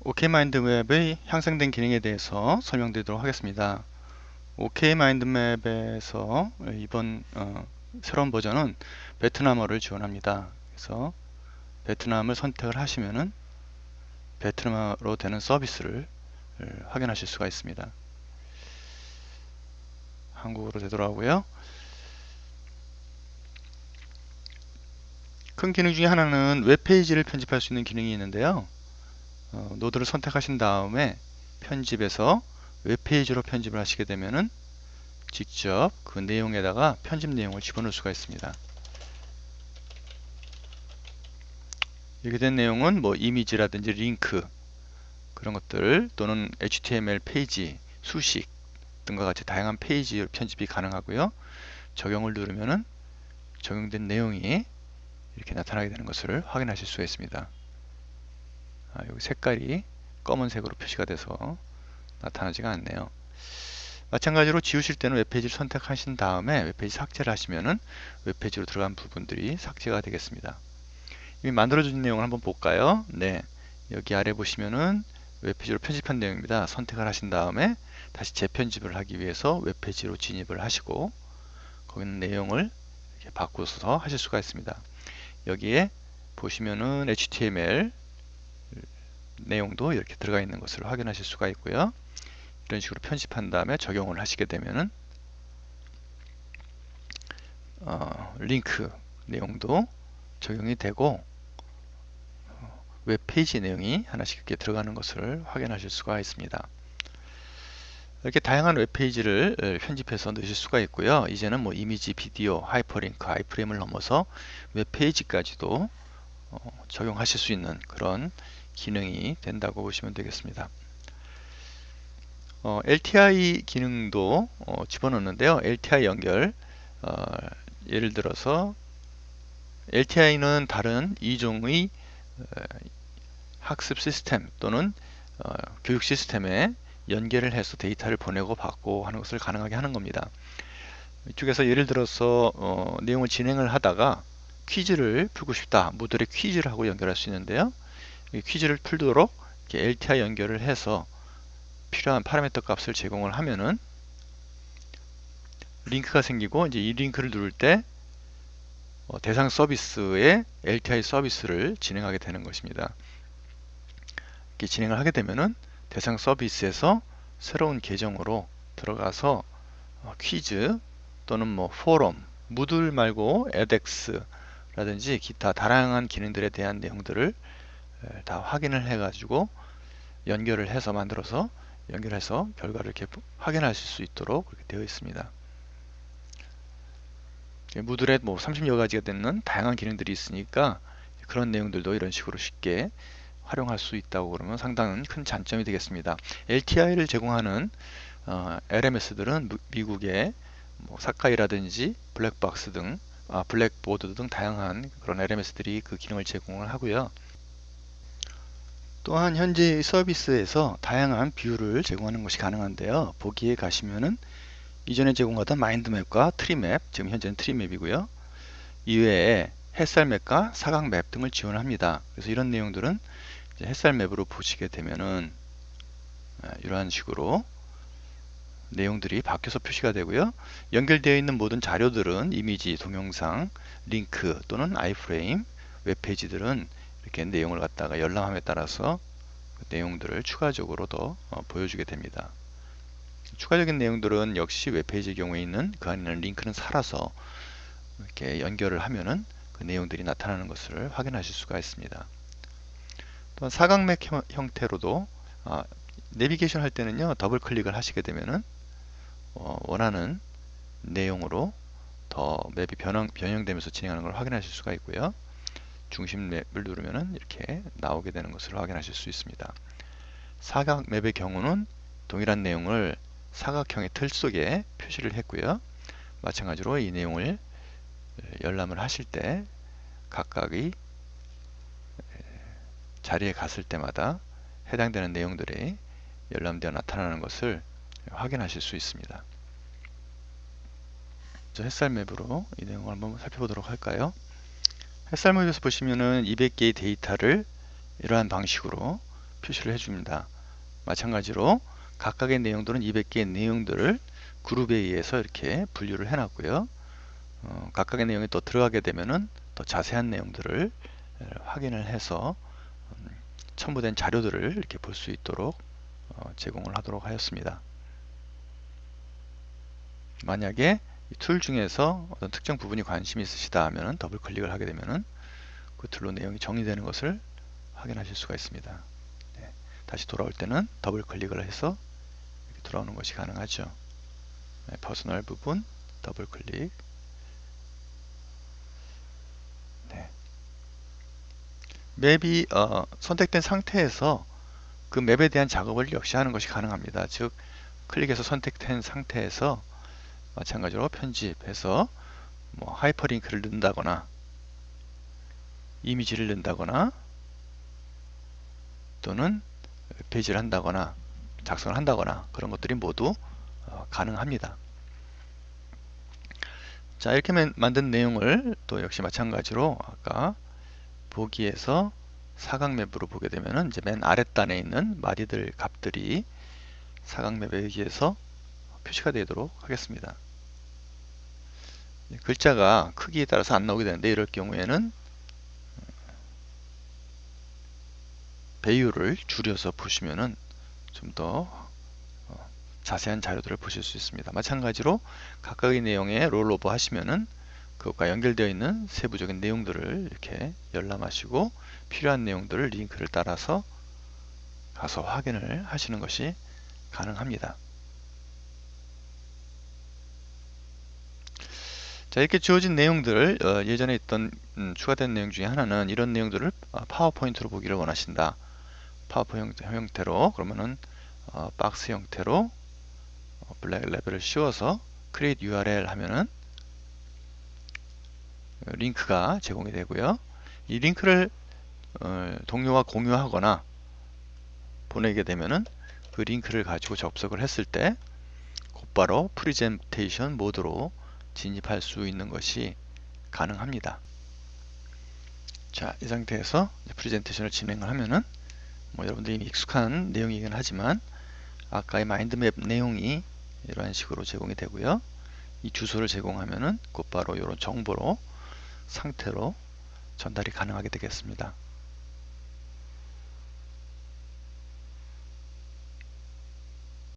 OK마인드맵의 향상된 기능에 대해서 설명드리도록 하겠습니다. OK마인드맵에서 이번 새로운 버전은 베트남어를 지원합니다. 그래서 베트남을 선택을 하시면은 베트남어로 되는 서비스를 확인하실 수가 있습니다. 한국어로 되돌아오고요. 큰 기능 중에 하나는 웹페이지를 편집할 수 있는 기능이 있는데요. 노드를 선택하신 다음에 편집에서 웹페이지로 편집을 하시게 되면은 직접 그 내용에다가 편집 내용을 집어넣을 수가 있습니다. 이렇게 된 내용은 뭐 이미지라든지 링크 그런 것들 또는 HTML 페이지, 수식 등과 같이 다양한 페이지 편집이 가능하고요. 적용을 누르면은 적용된 내용이 이렇게 나타나게 되는 것을 확인하실 수가 있습니다. 여기 색깔이 검은색으로 표시가 돼서 나타나지가 않네요. 마찬가지로 지우실 때는 웹페이지를 선택하신 다음에 웹페이지 삭제를 하시면은 웹페이지로 들어간 부분들이 삭제가 되겠습니다. 이미 만들어진 내용을 한번 볼까요? 네, 여기 아래 보시면은 웹페이지로 편집한 내용입니다. 선택을 하신 다음에 다시 재편집을 하기 위해서 웹페이지로 진입을 하시고 거기는 내용을 이렇게 바꾸어서 하실 수가 있습니다. 여기에 보시면은 HTML 내용도 이렇게 들어가 있는 것을 확인하실 수가 있고요. 이런 식으로 편집한 다음에 적용을 하시게 되면은 링크 내용도 적용이 되고 웹페이지 내용이 하나씩 이렇게 들어가는 것을 확인하실 수가 있습니다. 이렇게 다양한 웹페이지를 편집해서 넣으실 수가 있고요. 이제는 뭐 이미지, 비디오, 하이퍼링크, 아이프레임을 넘어서 웹페이지까지도 적용하실 수 있는 그런 기능이 된다고 보시면 되겠습니다. LTI 기능도 집어넣는데요. LTI 연결, 예를 들어서 LTI는 다른 이종의 학습 시스템 또는 교육 시스템에 연결을 해서 데이터를 보내고 받고 하는 것을 가능하게 하는 겁니다. 이쪽에서 예를 들어서 내용을 진행을 하다가 퀴즈를 풀고 싶다. 모듈에 퀴즈를 하고 연결할 수 있는데요. 이 퀴즈를 풀도록 이렇게 LTI 연결을 해서 필요한 파라미터 값을 제공을 하면은 링크가 생기고 이제 이 링크를 누를 때 대상 서비스에 LTI 서비스를 진행하게 되는 것입니다. 이렇게 진행을 하게 되면은 대상 서비스에서 새로운 계정으로 들어가서 퀴즈 또는 뭐 포럼, 무들 말고 edX 라든지 기타 다양한 기능들에 대한 내용들을 다 확인을 해 가지고 연결을 해서 만들어서 연결해서 결과를 이렇게 확인하실 수 있도록 그렇게 되어 있습니다. 무들에 뭐 30여 가지가 되는 다양한 기능들이 있으니까 그런 내용들도 이런 식으로 쉽게 활용할 수 있다고 그러면 상당히 큰 장점이 되겠습니다. LTI를 제공하는 LMS들은 미국의 뭐 사카이라든지 블랙박스 등 블랙보드 등 다양한 그런 LMS들이 그 기능을 제공을 하고요. 또한 현재 서비스에서 다양한 뷰를 제공하는 것이 가능한데요. 보기에 가시면은 이전에 제공하던 마인드맵과 트리맵, 지금 현재는 트리맵이고요. 이외에 햇살맵과 사각맵 등을 지원합니다. 그래서 이런 내용들은 이제 햇살맵으로 보시게 되면은 이러한 식으로 내용들이 바뀌어서 표시가 되고요. 연결되어 있는 모든 자료들은 이미지, 동영상, 링크 또는 아이프레임, 웹페이지들은 이렇게 내용을 갖다가 열람함에 따라서 그 내용들을 추가적으로 더 보여주게 됩니다. 추가적인 내용들은 역시 웹페이지의 경우에 있는 그 안에 있는 링크는 살아서 이렇게 연결을 하면은 그 내용들이 나타나는 것을 확인하실 수가 있습니다. 또한 사각맵 형태로도 내비게이션 할 때는요, 더블 클릭을 하시게 되면은 원하는 내용으로 더 맵이 변형되면서 진행하는 걸 확인하실 수가 있고요. 중심 맵을 누르면은 이렇게 나오게 되는 것을 확인하실 수 있습니다. 사각 맵의 경우는 동일한 내용을 사각형의 틀 속에 표시를 했고요. 마찬가지로 이 내용을 열람을 하실 때 각각의 자리에 갔을 때마다 해당되는 내용들이 열람되어 나타나는 것을 확인하실 수 있습니다. 햇살 맵으로 이 내용을 한번 살펴보도록 할까요? 햇살 맵에서 보시면은 200개의 데이터를 이러한 방식으로 표시를 해줍니다. 마찬가지로 각각의 내용들은 200개의 내용들을 그룹에 의해서 이렇게 분류를 해놨고요. 각각의 내용이 또 들어가게 되면은 더 자세한 내용들을 확인을 해서 첨부된 자료들을 이렇게 볼 수 있도록 제공을 하도록 하였습니다. 만약에 이 툴 중에서 어떤 특정 부분이 관심이 있으시다 하면 더블 클릭을 하게 되면은 그 툴로 내용이 정리되는 것을 확인하실 수가 있습니다. 네, 다시 돌아올 때는 더블 클릭을 해서 이렇게 돌아오는 것이 가능하죠. 네, 퍼스널 부분 더블 클릭. 네. 맵이 선택된 상태에서 그 맵에 대한 작업을 역시 하는 것이 가능합니다. 즉 클릭해서 선택된 상태에서 마찬가지로 편집해서 뭐 하이퍼링크를 넣는다거나 이미지를 넣는다거나 또는 페이지를 한다거나 작성을 한다거나 그런 것들이 모두 가능합니다. 자, 이렇게 만든 내용을 또 역시 마찬가지로 아까 보기에서 사각 맵으로 보게 되면은 이제 맨 아랫단에 있는 마디들 값들이 사각 맵에 의해서 표시가 되도록 하겠습니다. 글자가 크기에 따라서 안 나오게 되는데 이럴 경우에는 배율을 줄여서 보시면은 좀 더 자세한 자료들을 보실 수 있습니다. 마찬가지로 각각의 내용에 롤오버 하시면은 그것과 연결되어 있는 세부적인 내용들을 이렇게 열람하시고 필요한 내용들을 링크를 따라서 가서 확인을 하시는 것이 가능합니다. 자, 이렇게 주어진 내용들 예전에 있던 추가된 내용 중에 하나는 이런 내용들을 파워포인트로 보기를 원하신다. 파워포인트 형태로 그러면은 박스 형태로 블랙 레벨을 씌워서 create URL 하면은 링크가 제공이 되고요. 이 링크를 동료와 공유하거나 보내게 되면은 그 링크를 가지고 접속을 했을 때 곧바로 프레젠테이션 모드로 진입할 수 있는 것이 가능합니다. 자, 이 상태에서 프레젠테이션을 진행을 하면은 뭐 여러분들이 이미 익숙한 내용이긴 하지만 아까의 마인드맵 내용이 이러한 식으로 제공이 되고요. 이 주소를 제공하면은 곧바로 이런 정보로 상태로 전달이 가능하게 되겠습니다.